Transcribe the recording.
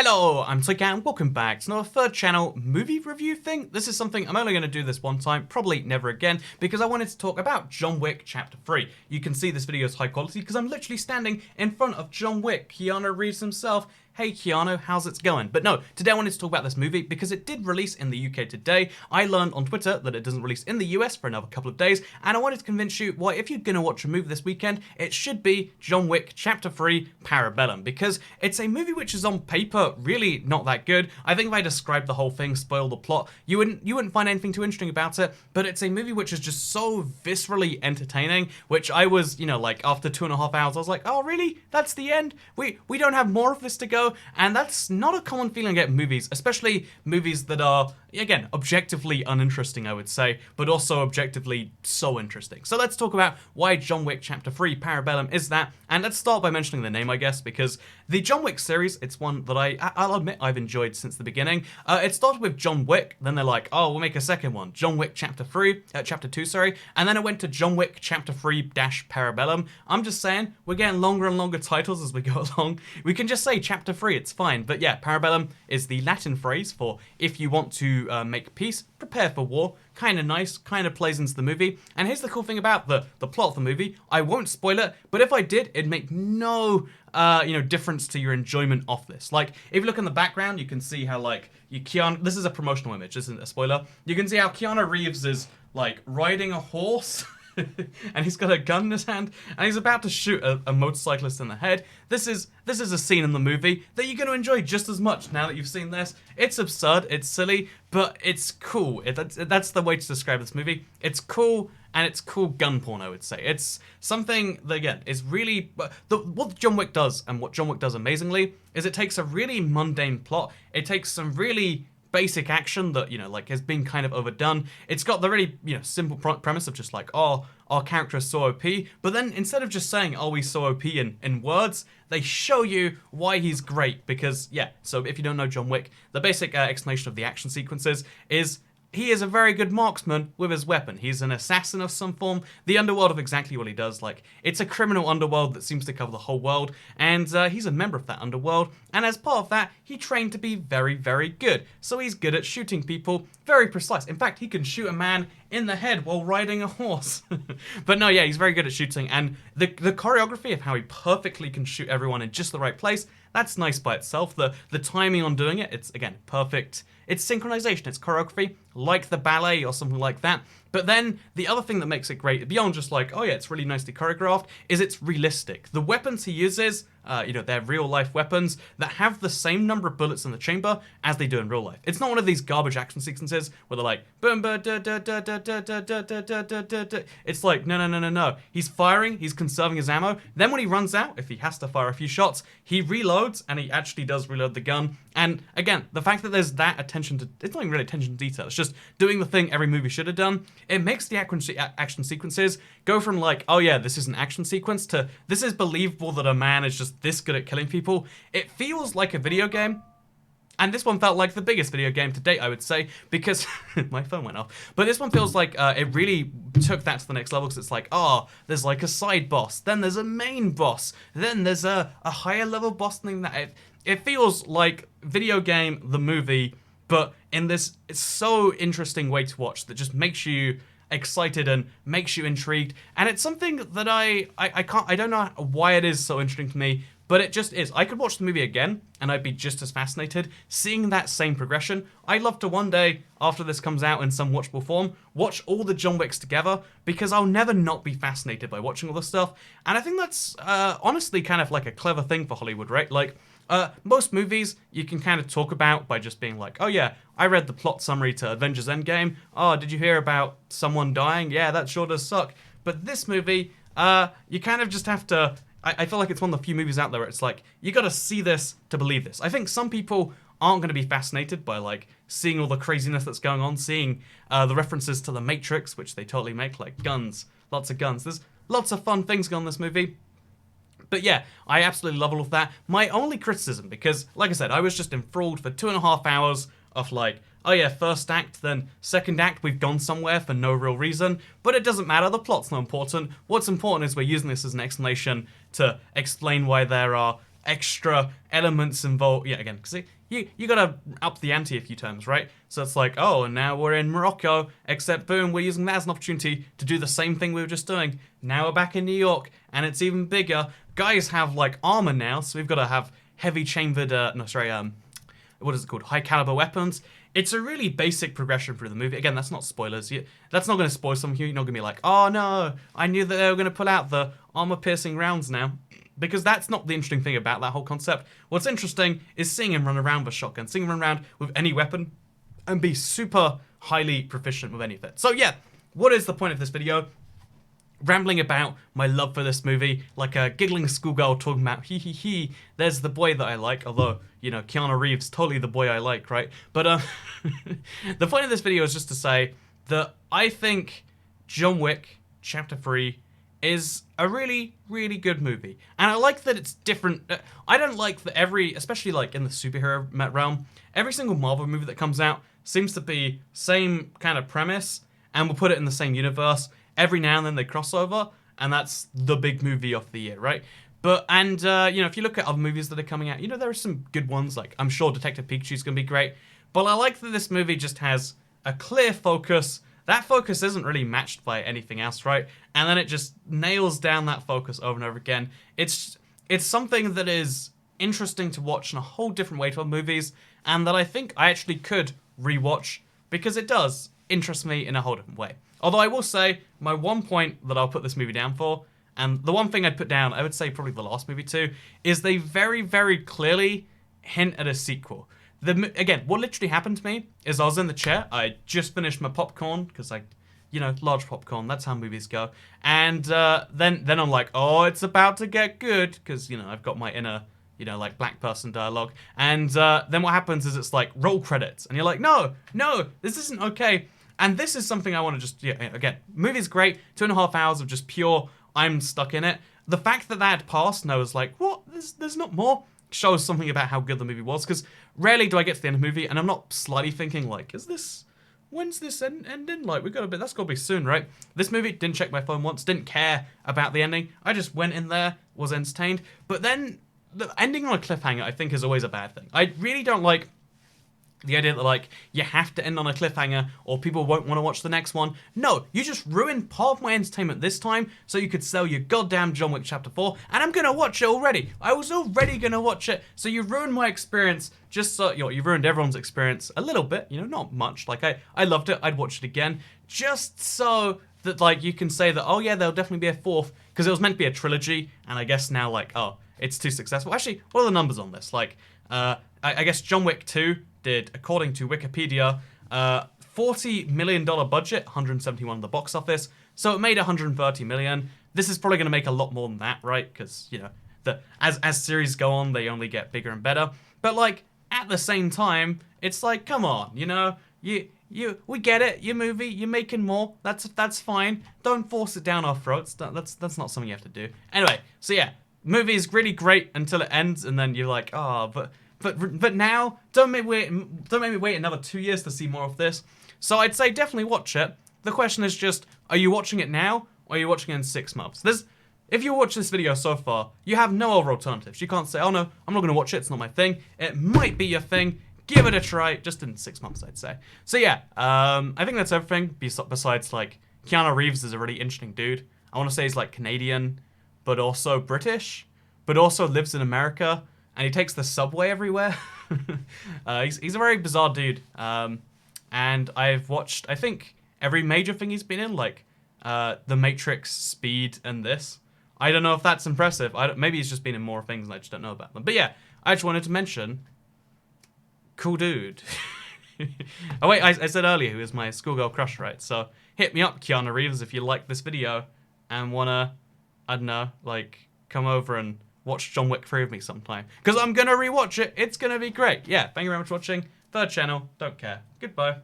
Hello, I'm Wick and welcome back to another third channel movie review thing. This is something I'm only going to do this one time, probably never again, because I wanted to talk about John Wick Chapter 3. You can see this video is high quality because I'm literally standing in front of John Wick, Keanu Reeves himself. Hey Keanu, how's it going? But no, today I wanted to talk about this movie because it did release in the UK today. I learned on Twitter that it doesn't release in the US for another couple of days, and I wanted to convince you why, if you're gonna watch a movie this weekend, it should be John Wick Chapter 3 Parabellum, because it's a movie which is on paper really not that good. I think if I described the whole thing, spoil the plot, you wouldn't find anything too interesting about it, but it's a movie which is just so viscerally entertaining, which I was, like after 2.5 hours, I was like, oh really? That's the end? We don't have more of this to go? And that's not a common feeling I get in movies, especially movies that are, again, objectively uninteresting, I would say, but also objectively so interesting. So let's talk about why John Wick Chapter 3 Parabellum is that, and let's start by mentioning the name, I guess, because the John Wick series, it's one that I'll admit I've enjoyed since the beginning. It started with John Wick, then they're like, oh, we'll make a second one, John Wick Chapter 2, sorry, and then it went to John Wick Chapter 3 Parabellum. I'm just saying, we're getting longer and longer titles as we go along. We can just say Chapter 3, it's fine. But yeah, Parabellum is the Latin phrase for if you want to make peace, prepare for war. Kind of nice, kind of plays into the movie. And here's the cool thing about the plot of the movie. I won't spoil it, but if I did, it'd make no difference to your enjoyment of this. Like, if you look in the background, you can see how this is a promotional image, this isn't a spoiler. You can see how Keanu Reeves is like riding a horse. And he's got a gun in his hand, and he's about to shoot a motorcyclist in the head. This is a scene in the movie that you're going to enjoy just as much now that you've seen this. It's absurd, it's silly, but it's cool. That's the way to describe this movie. It's cool, and it's cool gun porn, I would say. It's something that, again, is really... What John Wick does, and what John Wick does amazingly, is it takes a really mundane plot, it takes some really basic action that, has been kind of overdone. It's got the really, simple premise of just like, oh, our character is so OP, but then instead of just saying, oh, he's so OP in words, they show you why he's great, because, yeah, so if you don't know John Wick, the basic explanation of the action sequences is he is a very good marksman with his weapon. He's an assassin of some form, the underworld of exactly what he does. Like, it's a criminal underworld that seems to cover the whole world, and he's a member of that underworld, and as part of that, he trained to be very, very good. So he's good at shooting people, very precise. In fact, he can shoot a man in the head while riding a horse. But no, yeah, he's very good at shooting, and the choreography of how he perfectly can shoot everyone in just the right place, that's nice by itself. The timing on doing it, it's, again, perfect. It's synchronization, it's choreography, like the ballet or something like that. But then, the other thing that makes it great, beyond just like, oh yeah, it's really nicely choreographed, is it's realistic. The weapons he uses, they're real-life weapons that have the same number of bullets in the chamber as they do in real life. It's not one of these garbage action sequences where they're like, boom, da, da, da, da, da, da, da, da, da, da. It's like, no. He's firing, he's conserving his ammo. Then when he runs out, if he has to fire a few shots, he reloads, and he actually does reload the gun. And again, the fact that there's that attention to, it's not even really attention to detail, it's just doing the thing every movie should have done. It makes the action sequences go from like, oh yeah, this is an action sequence, to this is believable that a man is just this good at killing people. It feels like a video game. And this one felt like the biggest video game to date, I would say, because my phone went off. But this one feels like it really took that to the next level, because it's like, oh, there's like a side boss, then there's a main boss, then there's a higher level boss than that. It feels like video game, the movie, but in this it's so interesting way to watch that just makes you excited and makes you intrigued. And it's something that I don't know why it is so interesting to me, but it just is. I could watch the movie again, and I'd be just as fascinated seeing that same progression. I'd love to one day, after this comes out in some watchable form, watch all the John Wicks together, because I'll never not be fascinated by watching all this stuff. And I think that's honestly kind of like a clever thing for Hollywood, right? Like, most movies you can kind of talk about by just being like, oh yeah, I read the plot summary to Avengers Endgame. Oh, did you hear about someone dying? Yeah, that sure does suck. But this movie, you kind of just have to... I feel like it's one of the few movies out there where it's like, you gotta see this to believe this. I think some people aren't going to be fascinated by like seeing all the craziness that's going on, seeing the references to the Matrix, which they totally make, like guns, lots of guns. There's lots of fun things going on in this movie. But yeah, I absolutely love all of that. My only criticism, because like I said, I was just enthralled for 2.5 hours of like, oh yeah, first act, then second act, we've gone somewhere for no real reason. But it doesn't matter, the plot's not important. What's important is we're using this as an explanation to explain why there are extra elements involved. Yeah, again, because you gotta up the ante a few times, right? So it's like, oh, and now we're in Morocco, except boom, we're using that as an opportunity to do the same thing we were just doing. Now we're back in New York, and it's even bigger. Guys have like armor now, so we've got to have heavy chambered, what is it called? High caliber weapons. It's a really basic progression through the movie. Again, that's not spoilers. That's not going to spoil some of you. You're not going to be like, oh no, I knew that they were going to pull out the armor-piercing rounds now. Because that's not the interesting thing about that whole concept. What's interesting is seeing him run around with a shotgun, seeing him run around with any weapon, and be super highly proficient with any of it. So yeah, what is the point of this video? Rambling about my love for this movie, like a giggling schoolgirl talking about hee hee hee, there's the boy that I like, although, you know, Keanu Reeves, totally the boy I like, right? But the point of this video is just to say that I think John Wick Chapter 3 is a really, really good movie. And I like that it's different. I don't like that especially like in the superhero realm, every single Marvel movie that comes out seems to be same kind of premise, and we'll put it in the same universe. Every now and then they cross over, and that's the big movie of the year, right? But, and, you know, if you look at other movies that are coming out, you know, there are some good ones, like, I'm sure Detective Pikachu's gonna be great, but I like that this movie just has a clear focus. That focus isn't really matched by anything else, right? And then it just nails down that focus over and over again. It's something that is interesting to watch in a whole different way to other movies, and that I think I actually could rewatch, because it does interest me in a whole different way. Although I will say, my one point that I'll put this movie down for, and the one thing I'd put down, I would say probably the last movie too, is they very, very clearly hint at a sequel. Again, what literally happened to me is I was in the chair, I just finished my popcorn, because you know, large popcorn, that's how movies go. And then I'm like, oh, it's about to get good, because, you know, I've got my inner, you know, like black person dialogue. And then what happens is it's like roll credits, and you're like, no, this isn't okay. And this is something I want to just, yeah, again, movie's great, 2.5 hours of just pure, I'm stuck in it. The fact that had passed and I was like, what, there's not more, shows something about how good the movie was, because rarely do I get to the end of the movie and I'm not slightly thinking like, when's this ending? Like, that's gotta be soon, right? This movie, didn't check my phone once, didn't care about the ending, I just went in there, was entertained, but then the ending on a cliffhanger I think is always a bad thing. I really don't like the idea that, like, you have to end on a cliffhanger or people won't want to watch the next one. No, you just ruined part of my entertainment this time so you could sell your goddamn John Wick Chapter 4, and I'm gonna watch it already. I was already gonna watch it, so you ruined my experience just so, you know, you ruined everyone's experience a little bit, you know, not much. Like, I loved it, I'd watch it again, just so that, like, you can say that, oh yeah, there'll definitely be a fourth, because it was meant to be a trilogy, and I guess now, like, oh, it's too successful. Actually, what are the numbers on this? Like, I guess John Wick 2 did, according to Wikipedia, $40 million budget, 171 at the box office, so it made 130 million. This is probably going to make a lot more than that, right? Because, you know, as series go on, they only get bigger and better. But, like, at the same time, it's like, come on, you know, we get it, your movie, you're making more, that's fine. Don't force it down our throats. That's not something you have to do. Anyway, so yeah, movie is really great until it ends, and then you're like, oh, but now, don't make me wait another 2 years to see more of this. So I'd say definitely watch it. The question is just, are you watching it now, or are you watching it in 6 months? If you watch this video so far, you have no other alternatives. You can't say, oh no, I'm not going to watch it, it's not my thing. It might be your thing. Give it a try, just in 6 months, I'd say. So yeah, I think that's everything, besides, like, Keanu Reeves is a really interesting dude. I want to say he's, like, Canadian, but also British, but also lives in America, and he takes the subway everywhere. He's a very bizarre dude. And I've watched, I think, every major thing he's been in, like The Matrix, Speed, and this. I don't know if that's impressive. Maybe he's just been in more things and I just don't know about them. But yeah, I just wanted to mention, cool dude. Oh wait, I said earlier he was my schoolgirl crush, right? So hit me up, Keanu Reeves, if you like this video and wanna, I don't know, like, come over and watch John Wick 3 with me sometime. Because I'm going to rewatch it. It's going to be great. Yeah, thank you very much for watching. Third channel. Don't care. Goodbye.